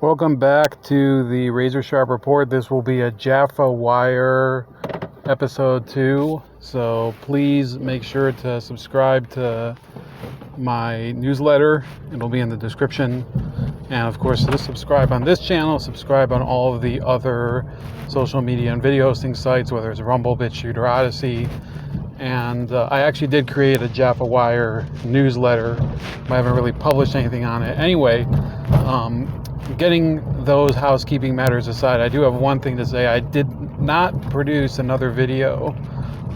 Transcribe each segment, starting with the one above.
Welcome back to the Razor Sharp Report. This will be a JAFFA Wire episode 2. So please make sure to subscribe to my newsletter. It'll be in the description. And of course, just subscribe on this channel, subscribe on all of the other social media and video hosting sites, whether it's Rumble, BitChute, or Odyssey. And I actually did create a JAFFA Wire newsletter, but I haven't really published anything on it. Anyway, getting those housekeeping matters aside, I do have one thing to say. I did not produce another video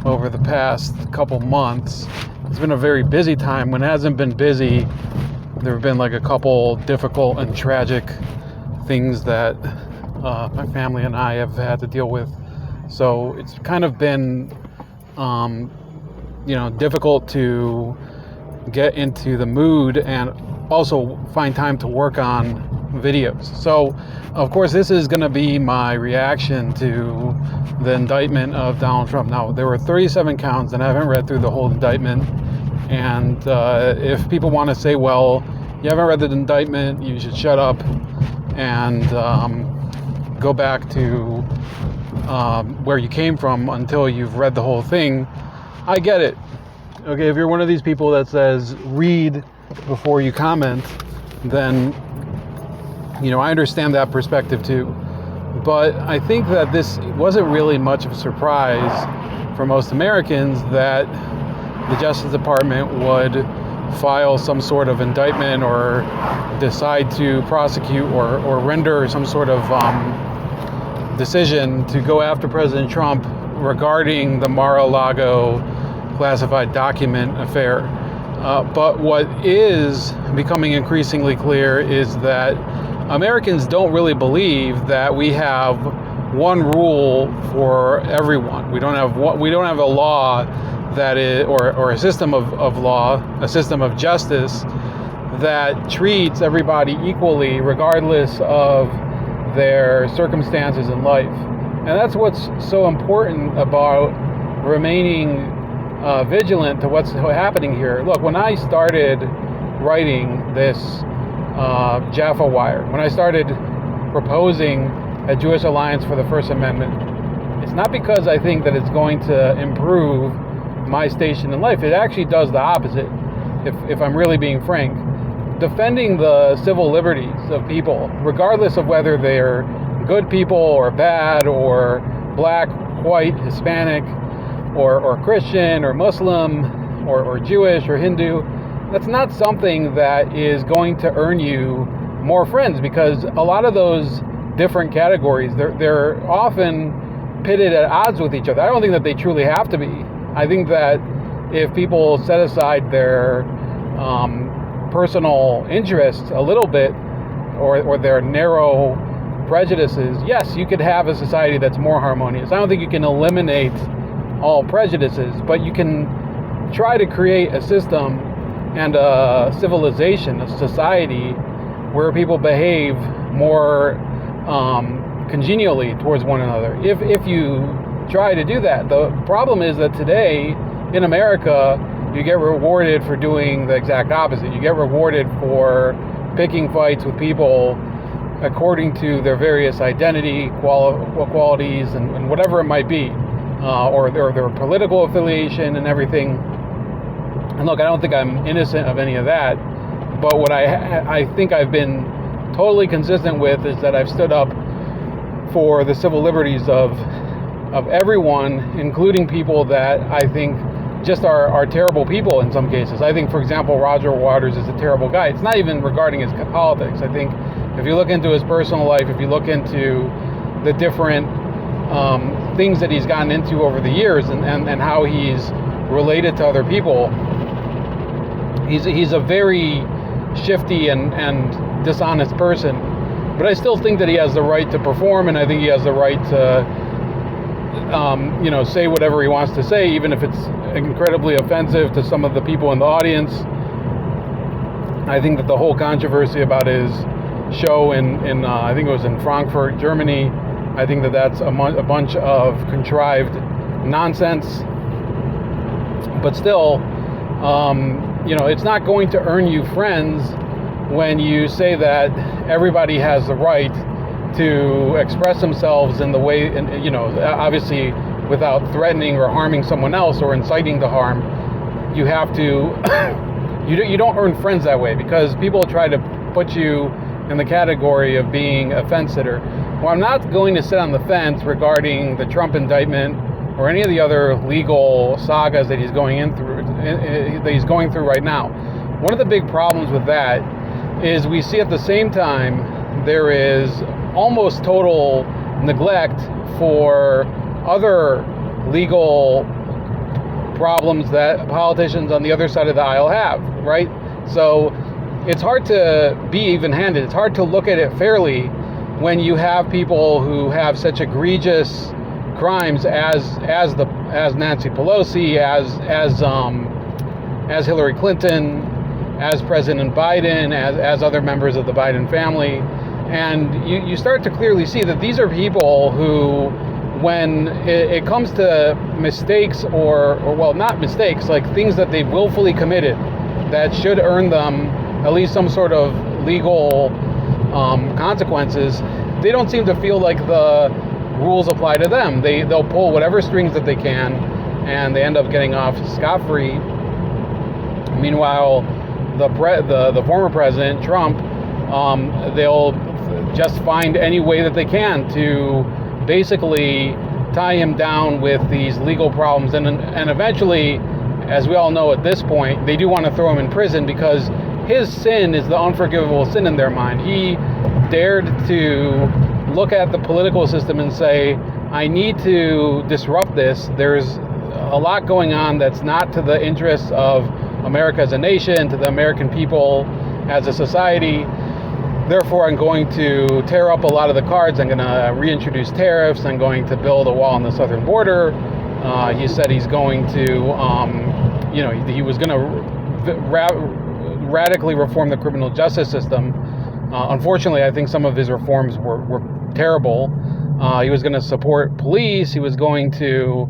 over the past couple months. It's been a very busy time. When it hasn't been busy, there have been like a couple difficult and tragic things that my family and I have had to deal with. So it's kind of been difficult to get into the mood and also find time to work on videos. So of course this is going to be my reaction to the indictment of Donald Trump. Now there were 37 counts and I haven't read through the whole indictment, and if people want to say, well, you haven't read the indictment, you should shut up and go back to where you came from until you've read the whole thing, I get it. Okay, if you're one of these people that says read before you comment, then I understand that perspective too. But I think that this wasn't really much of a surprise for most Americans that the Justice Department would file some sort of indictment or decide to prosecute or render some sort of decision to go after President Trump regarding the Mar-a-Lago classified document affair. But what is becoming increasingly clear is that Americans don't really believe that we have one rule for everyone. We don't have a law that is, or a system of law, a system of justice that treats everybody equally regardless of their circumstances in life. And that's what's so important about remaining vigilant to what's happening here. Look, when I started writing this JAFFA Wire, when I started proposing a Jewish alliance for the First Amendment, it's not because I think that it's going to improve my station in life. It actually does the opposite, if I'm really being frank. Defending the civil liberties of people, regardless of whether they're good people or bad or black, white, Hispanic, or Christian or Muslim or Jewish or Hindu, that's not something that is going to earn you more friends, because a lot of those different categories, they're often pitted at odds with each other. I don't think that they truly have to be. I think that if people set aside their personal interests a little bit, or their narrow prejudices, yes, you could have a society that's more harmonious. I don't think you can eliminate all prejudices, but you can try to create a system and a civilization, a society where people behave more congenially towards one another. If you try to do that, the problem is that today in America, you get rewarded for doing the exact opposite. You get rewarded for picking fights with people according to their various identity qualities and whatever it might be, or their political affiliation and everything. And look, I don't think I'm innocent of any of that, but what I think I've been totally consistent with is that I've stood up for the civil liberties of everyone, including people that I think just are terrible people in some cases. I think, for example, Roger Waters is a terrible guy. It's not even regarding his politics. I think if you look into his personal life, if you look into the different things that he's gotten into over the years and how he's related to other people, he's a very shifty and dishonest person. But I still think that he has the right to perform, and I think he has the right to say whatever he wants to say, even if it's incredibly offensive to some of the people in the audience. I think that the whole controversy about his show in I think it was in Frankfurt, Germany, I think that that's a bunch of contrived nonsense. But still, it's not going to earn you friends when you say that everybody has the right to express themselves in the way, and obviously without threatening or harming someone else or inciting to harm. You have to you don't earn friends that way, because people try to put you in the category of being a fence sitter. Well, I'm not going to sit on the fence regarding the Trump indictment or any of the other legal sagas that he's going through right now. One of the big problems with that is we see at the same time there is almost total neglect for other legal problems that politicians on the other side of the aisle have, right? So it's hard to be even-handed. It's hard to look at it fairly when you have people who have such egregious crimes as Nancy Pelosi, as Hillary Clinton, as President Biden, as other members of the Biden family. And you start to clearly see that these are people who, when it comes to mistakes or well, not mistakes, like things that they've willfully committed that should earn them at least some sort of legal consequences, they don't seem to feel like the rules apply to them. They'll pull whatever strings that they can, and they end up getting off scot-free. Meanwhile, the former president, Trump, they'll just find any way that they can to basically tie him down with these legal problems, and eventually, as we all know at this point, they do want to throw him in prison, because his sin is the unforgivable sin in their mind. He dared to look at the political system and say, I need to disrupt this. There's a lot going on that's not to the interests of America as a nation, to the American people as a society. Therefore, I'm going to tear up a lot of the cards. I'm going to reintroduce tariffs. I'm going to build a wall on the southern border. He said he's going to, he was going to radically reform the criminal justice system. Unfortunately, I think some of his reforms were terrible. He was going to support police. He was going to,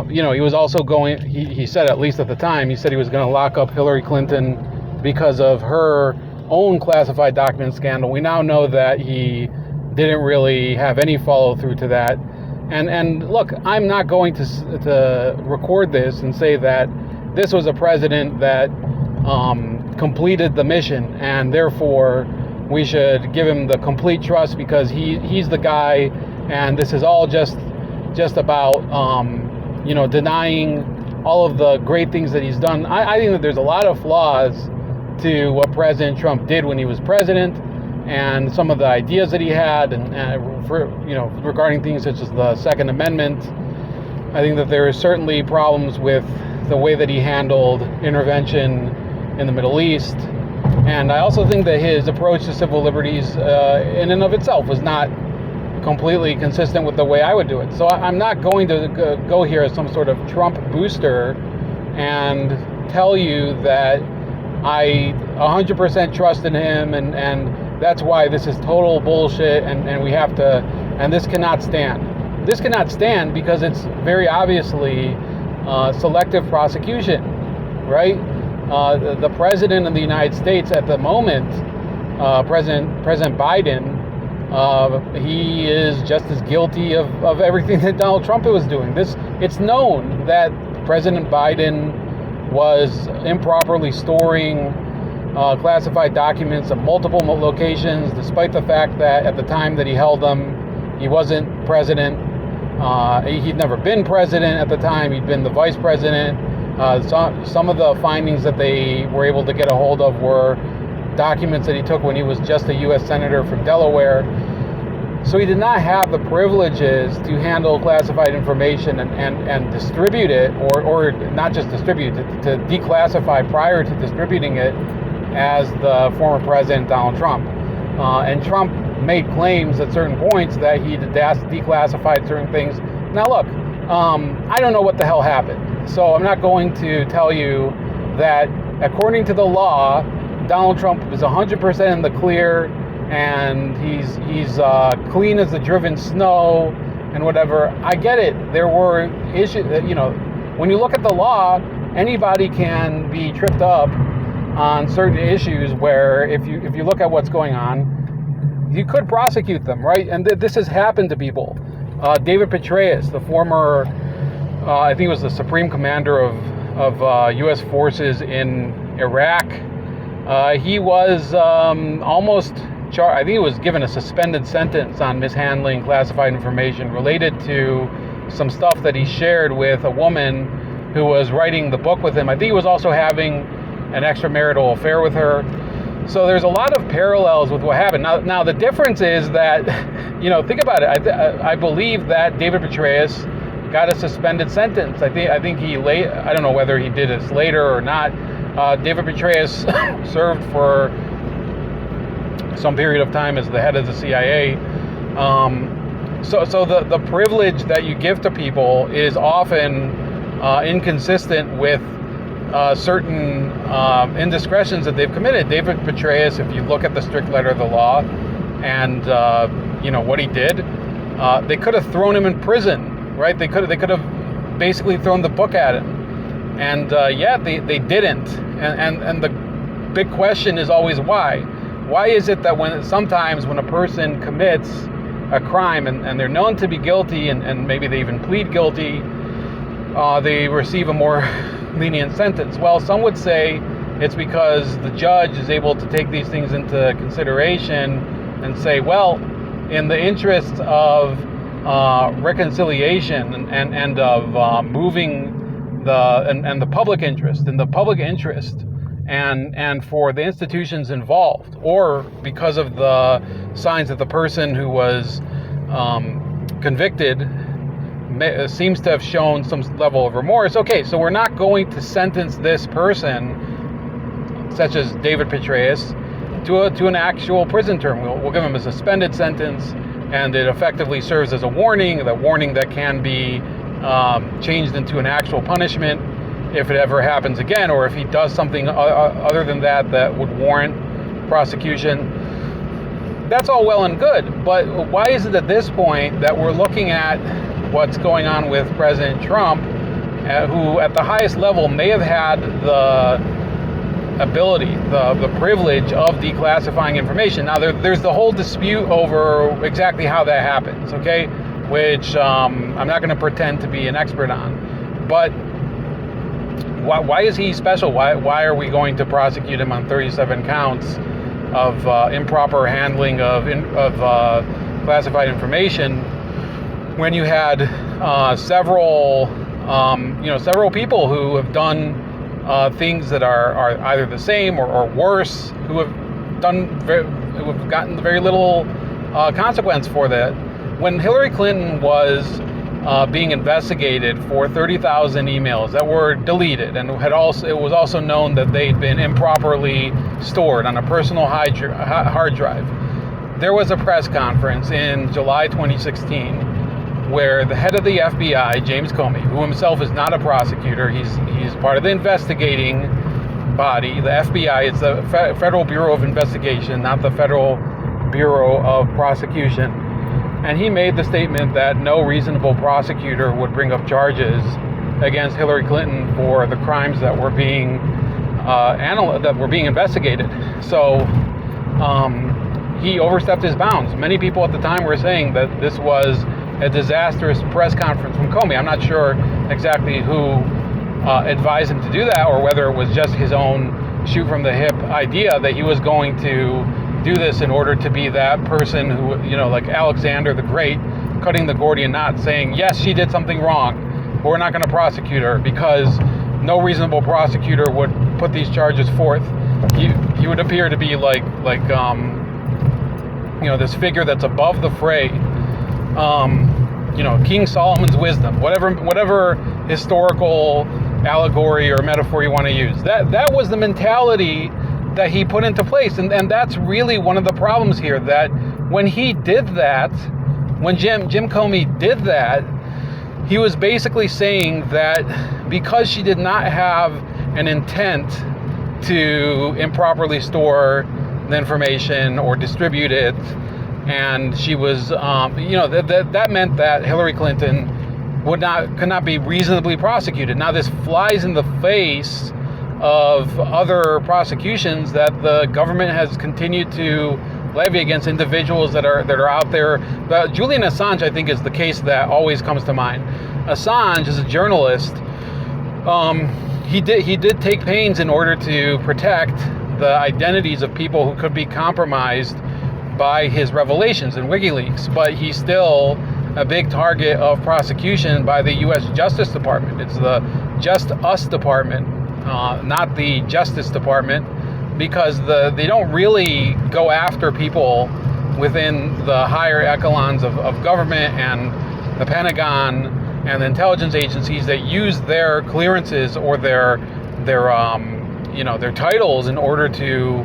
he was also going, he said, at least at the time, he said he was going to lock up Hillary Clinton because of her own classified document scandal. We now know that he didn't really have any follow through to that. And look, I'm not going to record this and say that this was a president that completed the mission, and therefore we should give him the complete trust because he's the guy, and this is all just about denying all of the great things that he's done. I think that there's a lot of flaws to what President Trump did when he was president, and some of the ideas that he had, and regarding things such as the Second Amendment. I think that there is certainly problems with the way that he handled intervention in the Middle East. And I also think that his approach to civil liberties in and of itself was not completely consistent with the way I would do it. So I'm not going to go here as some sort of Trump booster and tell you that I 100% trust in him and that's why this is total bullshit and we have to, and this cannot stand. This cannot stand because it's very obviously selective prosecution, right? The president of the United States at the moment, President Biden, he is just as guilty of everything that Donald Trump was doing. It's known that President Biden was improperly storing classified documents at multiple locations, despite the fact that at the time that he held them, he wasn't president. He'd never been president at the time. He'd been the vice president. Some of the findings that they were able to get a hold of were documents that he took when he was just a U.S. Senator from Delaware. So he did not have the privileges to handle classified information and distribute it, or not just distribute it, to declassify prior to distributing it as the former president, Donald Trump. And Trump made claims at certain points that he declassified certain things. Now look, I don't know what the hell happened. So I'm not going to tell you that according to the law, Donald Trump is 100% in the clear and he's clean as the driven snow and whatever. I get it. There were issues that, when you look at the law, anybody can be tripped up on certain issues where if you look at what's going on, you could prosecute them, right? And this has happened to people. David Petraeus, the former, I think he was the Supreme Commander of U.S. forces in Iraq. He was almost charged. I think he was given a suspended sentence on mishandling classified information related to some stuff that he shared with a woman who was writing the book with him. I think he was also having an extramarital affair with her. So there's a lot of parallels with what happened. Now the difference is that, think about it. I believe that David Petraeus got a suspended sentence. I think he I don't know whether he did this later or not. David Petraeus served for some period of time as the head of the CIA. So the privilege that you give to people is often inconsistent with certain indiscretions that they've committed. David Petraeus, if you look at the strict letter of the law and what he did, they could have thrown him in prison, right? They could have basically thrown the book at him, and yet they didn't. And the big question is always why. Why is it that sometimes when a person commits a crime and they're known to be guilty and maybe they even plead guilty, they receive a more lenient sentence? Well, some would say it's because the judge is able to take these things into consideration and say, well, in the interest of reconciliation and of moving the public interest, and for the institutions involved, or because of the signs that the person who was convicted seems to have shown some level of remorse. Okay, so we're not going to sentence this person, such as David Petraeus, to an actual prison term. We'll give him a suspended sentence, and it effectively serves as a warning that can be changed into an actual punishment if it ever happens again, or if he does something other than that would warrant prosecution. That's all well and good, but why is it at this point that we're looking at what's going on with President Trump, who at the highest level may have had the ability, the privilege of declassifying information? Now, there's the whole dispute over exactly how that happens, okay, which I'm not going to pretend to be an expert on. But why is he special? Why are we going to prosecute him on 37 counts of improper handling of classified information, when you had several people who have done things that are either the same or worse, who have gotten very little consequence for that? When Hillary Clinton was being investigated for 30,000 emails that were deleted, and it was also known that they'd been improperly stored on a personal hard drive, there was a press conference in July 2016 where the head of the FBI, James Comey, who himself is not a prosecutor, he's part of the investigating body, the FBI. It's the Federal Bureau of Investigation, not the Federal Bureau of Prosecution. And he made the statement that no reasonable prosecutor would bring up charges against Hillary Clinton for the crimes that were being investigated. So he overstepped his bounds. Many people at the time were saying that this was a disastrous press conference from Comey. I'm not sure exactly who advised him to do that, or whether it was just his own shoot from the hip idea that he was going to do this in order to be that person who, like Alexander the Great, cutting the Gordian knot, saying, yes, she did something wrong, but we're not going to prosecute her because no reasonable prosecutor would put these charges forth. He would appear to be like this figure that's above the fray. King Solomon's wisdom, whatever historical allegory or metaphor you want to use. That was the mentality that he put into place. And that's really one of the problems here, that when he did that, when Jim Comey did that, he was basically saying that because she did not have an intent to improperly store the information or distribute it, and she was, that meant that Hillary Clinton could not be reasonably prosecuted. Now, this flies in the face of other prosecutions that the government has continued to levy against individuals that are out there. But Julian Assange, I think, is the case that always comes to mind. Assange is a journalist. He did take pains in order to protect the identities of people who could be compromised by his revelations in WikiLeaks, but he's still a big target of prosecution by the U.S. Justice Department. It's the Just Us Department, not the Justice Department, because they don't really go after people within the higher echelons of government and the Pentagon and the intelligence agencies that use their clearances or their titles in order to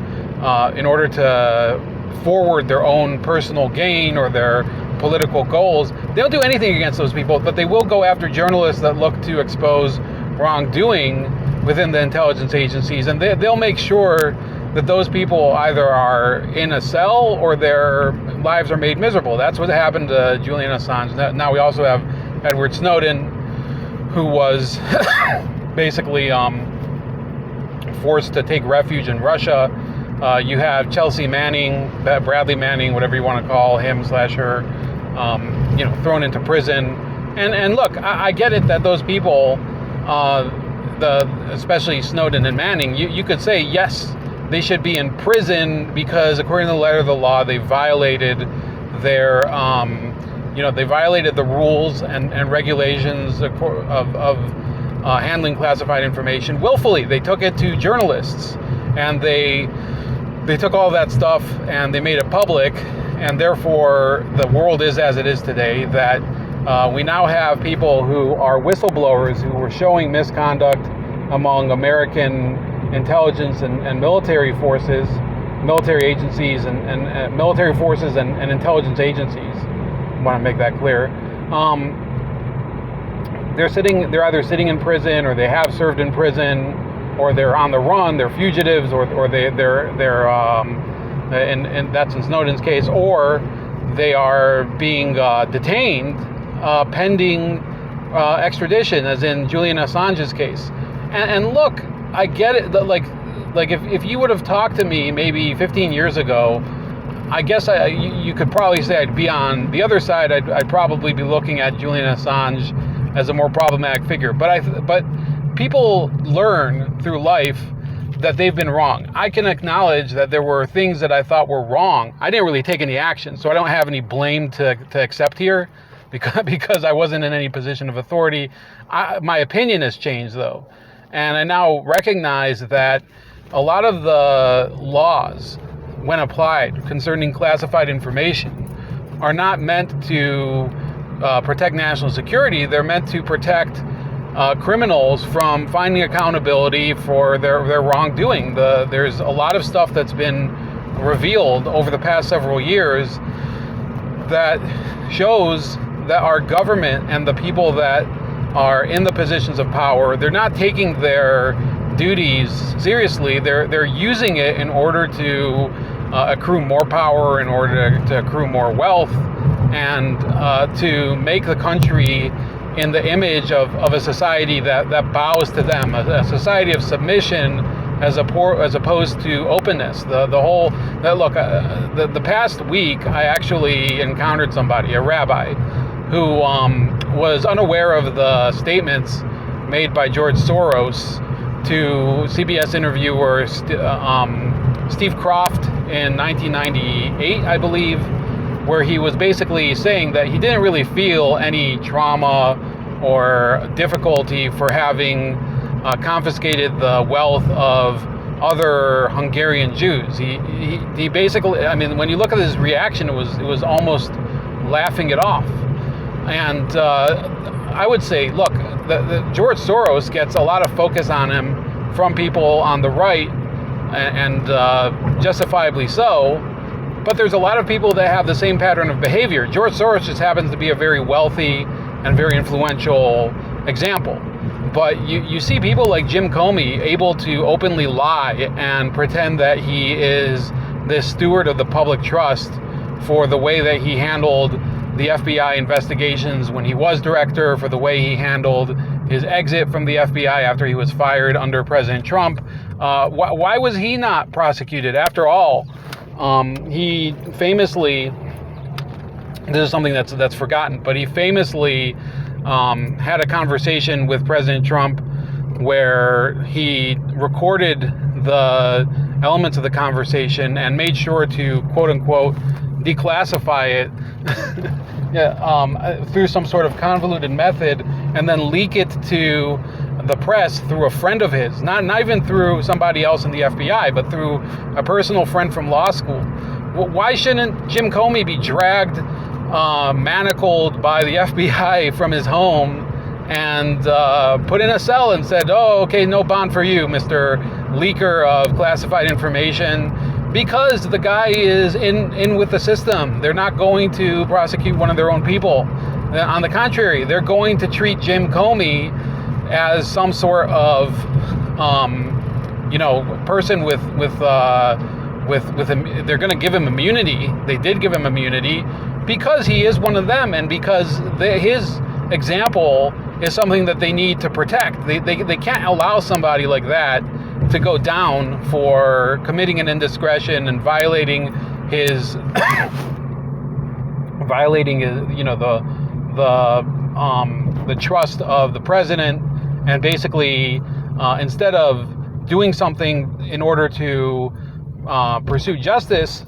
forward their own personal gain or their political goals. They don't do anything against those people, but they will go after journalists that look to expose wrongdoing within the intelligence agencies, and they'll make sure that those people either are in a cell or their lives are made miserable. That's what happened to Julian Assange. Now we also have Edward Snowden, who was basically forced to take refuge in Russia. You have Chelsea Manning, Bradley Manning, whatever you want to call him / her, thrown into prison. And look, I get it that those people, especially Snowden and Manning, you could say, yes, they should be in prison because according to the letter of the law, they violated their, they violated the rules and regulations of handling classified information willfully. They took it to journalists, and they took all that stuff and they made it public, and therefore the world is as it is today, that we now have people who are whistleblowers who were showing misconduct among American intelligence and military forces, military agencies, and military forces and intelligence agencies. I want to make that clear. They're either sitting in prison, or they have served in prison, or they're on the run, they're fugitives, or they're and that's in Snowden's case, or they are being detained pending extradition, as in Julian Assange's case. And look, I get it. Like if you would have talked to me maybe 15 years ago, I guess you could probably say I'd be on the other side. I'd probably be looking at Julian Assange as a more problematic figure. But people learn through life that they've been wrong. I can acknowledge that there were things that I thought were wrong. I didn't really take any action, so I don't have any blame to accept here because I wasn't in any position of authority. My opinion has changed, though. And I now recognize that a lot of the laws, when applied concerning classified information, are not meant to protect national security. They're meant to protect criminals from finding accountability for their wrongdoing. There's a lot of stuff that's been revealed over the past several years that shows that our government and the people that are in the positions of power, they're not taking their duties seriously. They're using it in order to accrue more power, in order to accrue more wealth, and to make the country in the image of a society that bows to them, a society of submission as opposed to openness. The past week I actually encountered somebody, a rabbi, who was unaware of the statements made by George Soros to CBS interviewer Steve Croft in 1998, I believe, where he was basically saying that he didn't really feel any trauma or difficulty for having confiscated the wealth of other Hungarian Jews. He basically, I mean, when you look at his reaction, it was almost laughing it off. And I would say, look, the George Soros gets a lot of focus on him from people on the right, and justifiably so. But there's a lot of people that have the same pattern of behavior. George Soros just happens to be a very wealthy and very influential example. But you see people like Jim Comey able to openly lie and pretend that he is this steward of the public trust for the way that he handled the FBI investigations when he was director, for the way he handled his exit from the FBI after he was fired under President Trump. Why was he not prosecuted? After all, he famously, this is something that's forgotten, but he famously had a conversation with President Trump where he recorded the elements of the conversation and made sure to, quote unquote, declassify it through some sort of convoluted method, and then leak it to the press through a friend of his, not even through somebody else in the FBI, but through a personal friend from law school. Why shouldn't Jim Comey be dragged, manacled by the FBI from his home and put in a cell and said, oh, okay, no bond for you, Mr. Leaker of classified information, because the guy is in with the system. They're not going to prosecute one of their own people. On the contrary, they're going to treat Jim Comey as some sort of, person with they're going to give him immunity. They did give him immunity because he is one of them, and because his example is something that they need to protect. They can't allow somebody like that to go down for committing an indiscretion and violating his the trust of the president, and basically instead of doing something in order to pursue justice,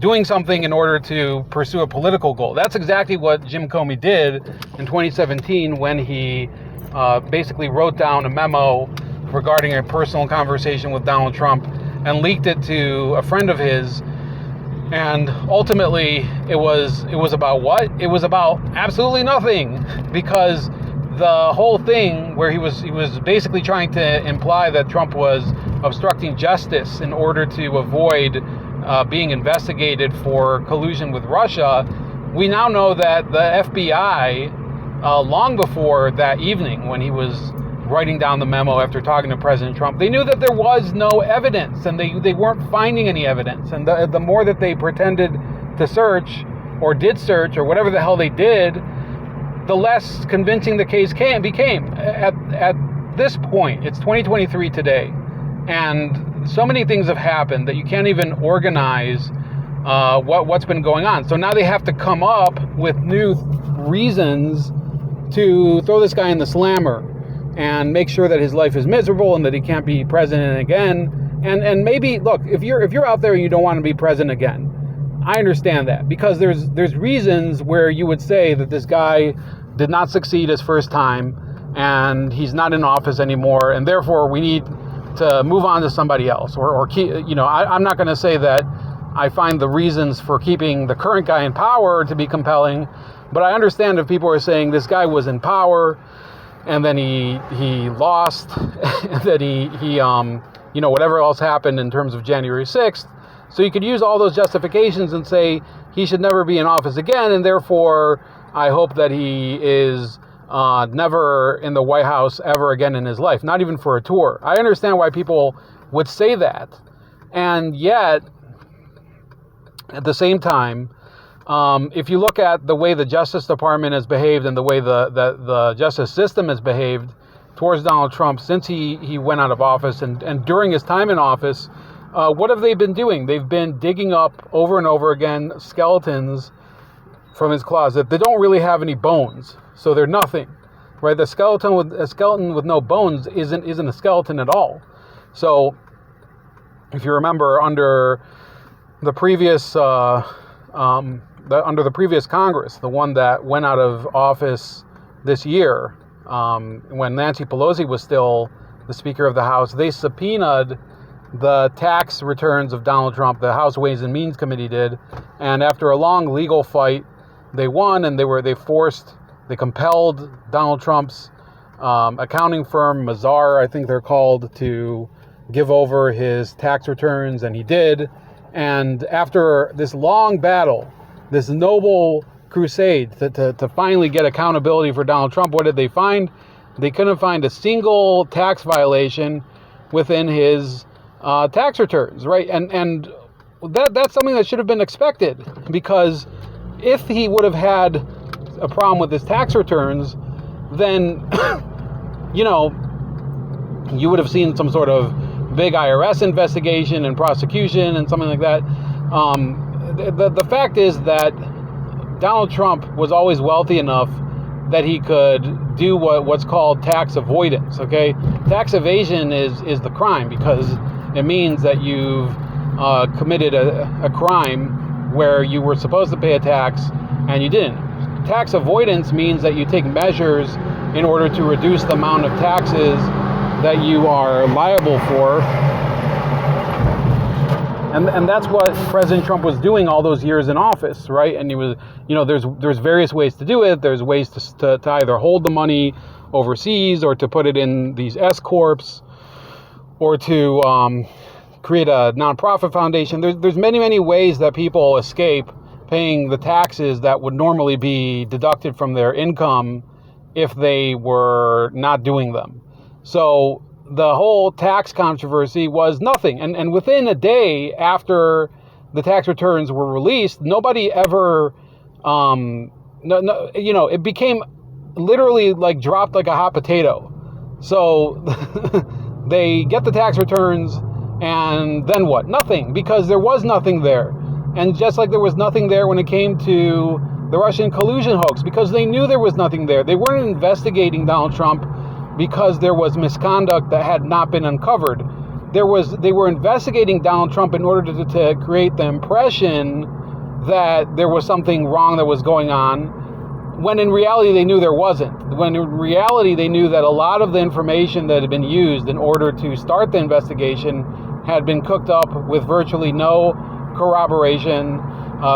doing something in order to pursue a political goal. That's exactly what Jim Comey did in 2017 when he basically wrote down a memo regarding a personal conversation with Donald Trump and leaked it to a friend of his. And ultimately, it was about what? It was about absolutely nothing, because the whole thing where he was basically trying to imply that Trump was obstructing justice in order to avoid being investigated for collusion with Russia. We now know that the FBI, long before that evening when he was writing down the memo after talking to President Trump, they knew that there was no evidence, and they weren't finding any evidence. And the more that they pretended to search, or did search, or whatever the hell they did, the less convincing the case became. At this point, it's 2023 today, and so many things have happened that you can't even organize what's been going on. So now they have to come up with new reasons to throw this guy in the slammer and make sure that his life is miserable and that he can't be president again. And maybe, look, if you're out there and you don't want to be president again, I understand that, because there's reasons where you would say that this guy did not succeed his first time and he's not in office anymore, and therefore we need to move on to somebody else, or keep, I'm not going to say that I find the reasons for keeping the current guy in power to be compelling, but I understand if people are saying this guy was in power and then he lost, and that he whatever else happened in terms of January 6th. So you could use all those justifications and say he should never be in office again, and therefore I hope that he is never in the White House ever again in his life, not even for a tour. I understand why people would say that. And yet, at the same time, if you look at the way the Justice Department has behaved and the way the justice system has behaved towards Donald Trump since he went out of office and during his time in office, what have they been doing? They've been digging up over and over again skeletons from his closet. They don't really have any bones, so they're nothing, right? A skeleton with no bones isn't a skeleton at all. So, if you remember, under the previous under the previous Congress, the one that went out of office this year, when Nancy Pelosi was still the Speaker of the House, they subpoenaed the tax returns of Donald Trump. The House Ways and Means Committee did, and after a long legal fight, they won, and they compelled Donald Trump's accounting firm, Mazar, I think they're called, to give over his tax returns, and he did. And after this long battle, this noble crusade to finally get accountability for Donald Trump, what did they find? They couldn't find a single tax violation within his tax returns, right? And that's something that should have been expected, because if he would have had a problem with his tax returns, then you would have seen some sort of big IRS investigation and prosecution and something like that. The fact is that Donald Trump was always wealthy enough that he could do what's called tax avoidance. Okay, tax evasion is the crime, because it means that you've committed a crime where you were supposed to pay a tax and you didn't. Tax avoidance means that you take measures in order to reduce the amount of taxes that you are liable for. And that's what President Trump was doing all those years in office, right? And he was, there's various ways to do it. There's ways to either hold the money overseas, or to put it in these S corps, or to create a nonprofit foundation. There's many ways that people escape paying the taxes that would normally be deducted from their income if they were not doing them. So the whole tax controversy was nothing. And within a day after the tax returns were released, nobody ever, it became literally like dropped like a hot potato. So they get the tax returns, and then what? Nothing, because there was nothing there. And just like there was nothing there when it came to the Russian collusion hoax, because they knew there was nothing there. They weren't investigating Donald Trump because there was misconduct that had not been uncovered. They were investigating Donald Trump in order to create the impression that there was something wrong that was going on, when in reality they knew there wasn't. When in reality they knew that a lot of the information that had been used in order to start the investigation had been cooked up with virtually no corroboration.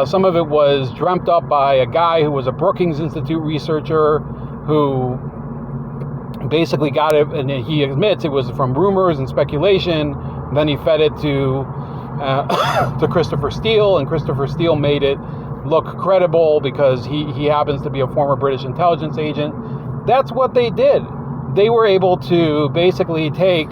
Some of it was dreamt up by a guy who was a Brookings Institute researcher who basically got it, and he admits it was from rumors and speculation. Then he fed it to Christopher Steele, and Christopher Steele made it look credible because he happens to be a former British intelligence agent. That's what they did. They were able to basically take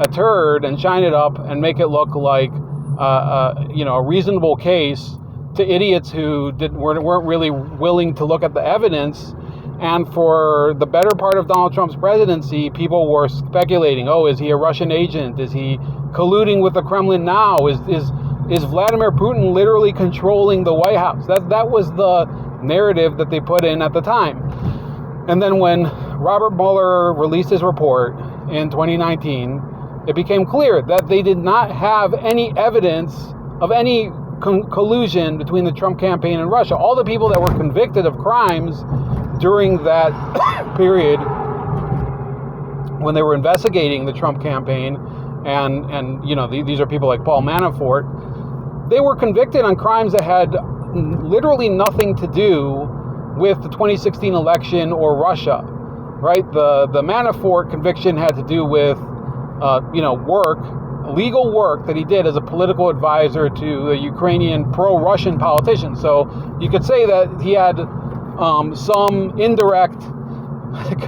a turd and shine it up and make it look like a reasonable case to idiots who weren't really willing to look at the evidence. And for the better part of Donald Trump's presidency, people were speculating, oh, is he a Russian agent? Is he colluding with the Kremlin now? Is Vladimir Putin literally controlling the White House? That was the narrative that they put in at the time. And then when Robert Mueller released his report in 2019, it became clear that they did not have any evidence of any collusion between the Trump campaign and Russia. All the people that were convicted of crimes during that period when they were investigating the Trump campaign, and these are people like Paul Manafort, they were convicted on crimes that had literally nothing to do with the 2016 election or Russia, right? The Manafort conviction had to do with legal work that he did as a political advisor to a Ukrainian pro-Russian politician. So you could say that he had some indirect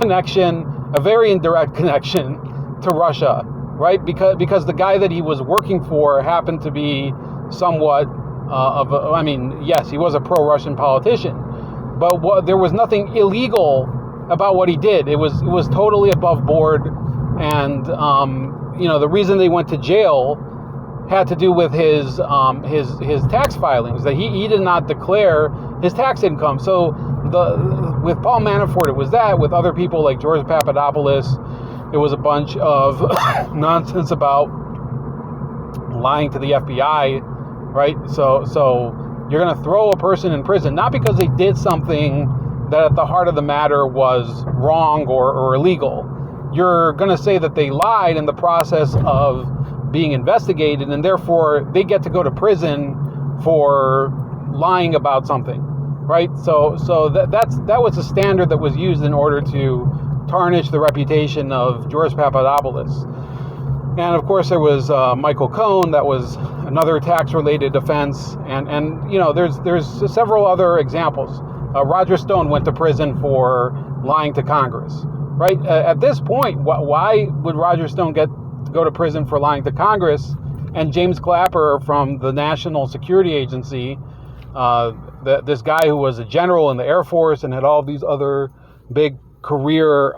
connection, a very indirect connection to Russia, right? Because the guy that he was working for happened to be somewhat yes, he was a pro-Russian politician, but there was nothing illegal about what he did. It was totally above board, and the reason they went to jail had to do with his tax filings, that he did not declare his tax income. So with Paul Manafort, it was that. With other people like George Papadopoulos, it was a bunch of nonsense about lying to the FBI, right? So you're going to throw a person in prison, not because they did something that at the heart of the matter was wrong or illegal. You're going to say that they lied in the process of being investigated, and therefore they get to go to prison for lying about something, right? So that was a standard that was used in order to tarnish the reputation of George Papadopoulos. And of course there was Michael Cohen. That was another tax-related offense, and there's several other examples. Roger Stone went to prison for lying to Congress, right? At this point, why would Roger Stone go to prison for lying to Congress, and James Clapper from the National Security Agency, this guy who was a general in the Air Force and had all these other big career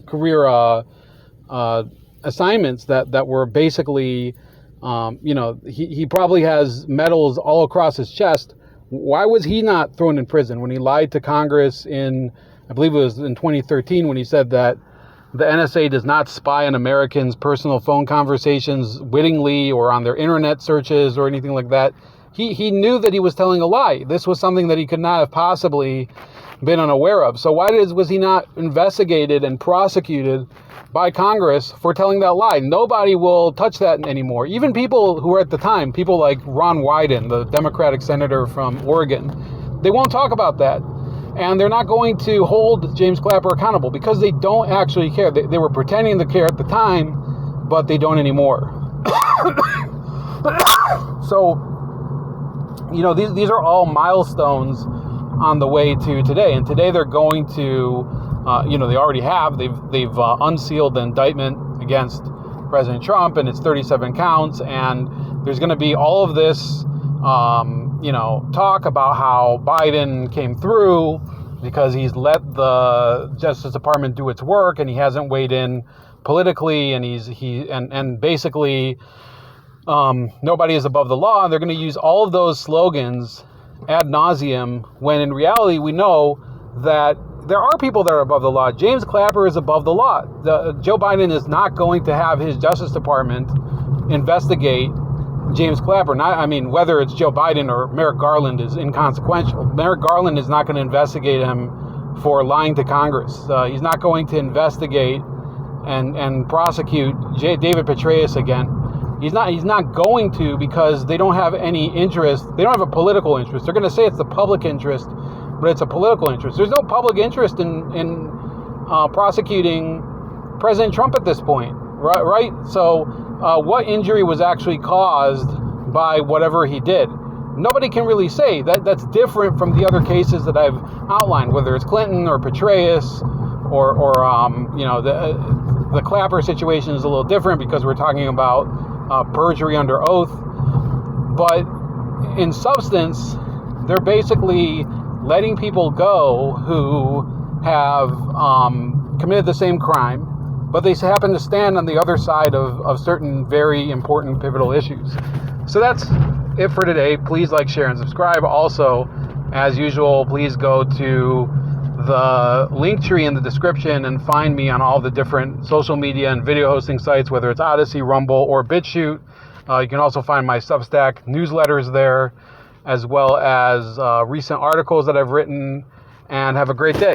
career assignments that were basically, he probably has medals all across his chest. Why was he not thrown in prison when he lied to Congress I believe it was in 2013, when he said that the NSA does not spy on Americans' personal phone conversations wittingly or on their internet searches or anything like that? He knew that he was telling a lie. This was something that he could not have possibly been unaware of. So why was he not investigated and prosecuted by Congress for telling that lie? Nobody will touch that anymore. Even people who were at the time, people like Ron Wyden, the Democratic senator from Oregon, they won't talk about that. And they're not going to hold James Clapper accountable because they don't actually care. They were pretending to care at the time, but they don't anymore. So, these are all milestones on the way to today. And today they're going to, they already have. They've unsealed the indictment against President Trump, and it's 37 counts. And there's going to be all of this, talk about how Biden came through because he's let the Justice Department do its work, and he hasn't weighed in politically, and basically nobody is above the law. And they're going to use all of those slogans ad nauseum, when in reality we know that there are people that are above the law. James Clapper is above the law. Joe Biden is not going to have his Justice Department investigate James Clapper. Whether it's Joe Biden or Merrick Garland is inconsequential. Merrick Garland is not going to investigate him for lying to Congress. He's not going to investigate and prosecute David Petraeus again. He's not going to, because they don't have any interest. They don't have a political interest. They're going to say it's the public interest, but it's a political interest. There's no public interest in prosecuting President Trump at this point, right? So what injury was actually caused by whatever he did? Nobody can really say. That's different from the other cases that I've outlined, whether it's Clinton or Petraeus or the Clapper situation is a little different because we're talking about perjury under oath. But in substance, they're basically letting people go who have committed the same crime, but they happen to stand on the other side of certain very important pivotal issues. So that's it for today. Please like, share, and subscribe. Also, as usual, please go to the link tree in the description and find me on all the different social media and video hosting sites, whether it's Odyssey, Rumble, or BitChute. You can also find my Substack newsletters there, as well as recent articles that I've written. And have a great day.